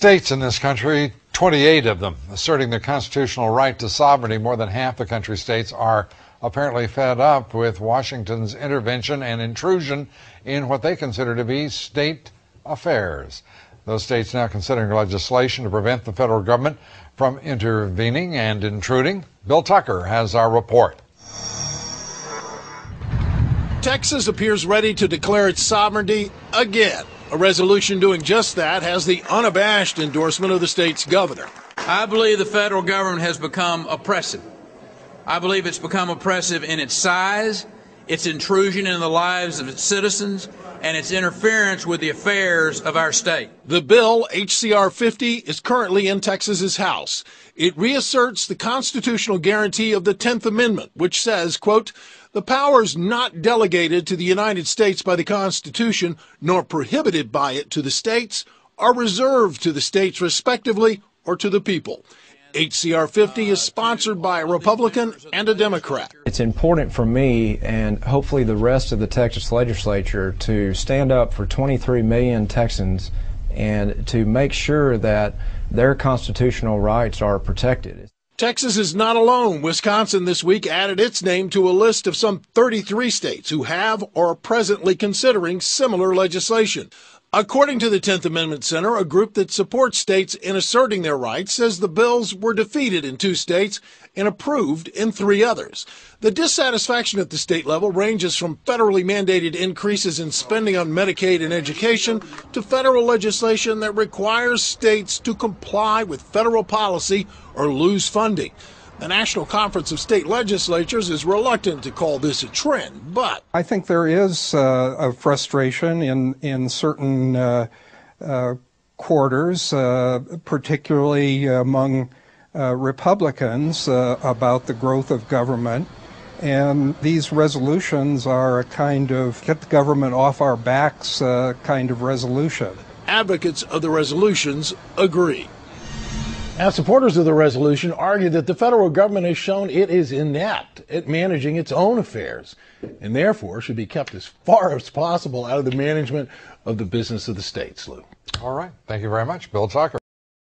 states in this country, 28 of them, asserting their constitutional right to sovereignty. More than half the country's states are apparently fed up with Washington's intervention and intrusion in what they consider to be state affairs. Those states now considering legislation to prevent the federal government from intervening and intruding. Bill Tucker has our report. Texas appears ready to declare its sovereignty again. A resolution doing just that has the unabashed endorsement of the state's governor. I believe the federal government has become oppressive. I believe it's become oppressive in its size, its intrusion in the lives of its citizens, and its interference with the affairs of our state. The bill, H.C.R. 50, is currently in Texas's House. It reasserts the constitutional guarantee of the 10th Amendment, which says, quote, "The powers not delegated to the United States by the Constitution, nor prohibited by it to the states, are reserved to the states respectively or to the people." H.C.R. 50 is sponsored by a Republican and a Democrat. It's important for me and hopefully the rest of the Texas legislature to stand up for 23 million Texans and to make sure that their constitutional rights are protected. Texas is not alone. Wisconsin this week added its name to a list of some 33 states who have or are presently considering similar legislation. According to the 10th Amendment Center, a group that supports states in asserting their rights, says the bills were defeated in 2 states and approved in 3 others. The dissatisfaction at the state level ranges from federally mandated increases in spending on Medicaid and education to federal legislation that requires states to comply with federal policy or lose funding. The National Conference of State Legislatures is reluctant to call this a trend, but I think there is a frustration in certain quarters, particularly among Republicans, about the growth of government. And these resolutions are a kind of get the government off our backs kind of resolution. Advocates of the resolutions agree. Now, supporters of the resolution argue that the federal government has shown it is inept at managing its own affairs and therefore should be kept as far as possible out of the management of the business of the states, Lou. All right. Thank you very much, Bill Tucker.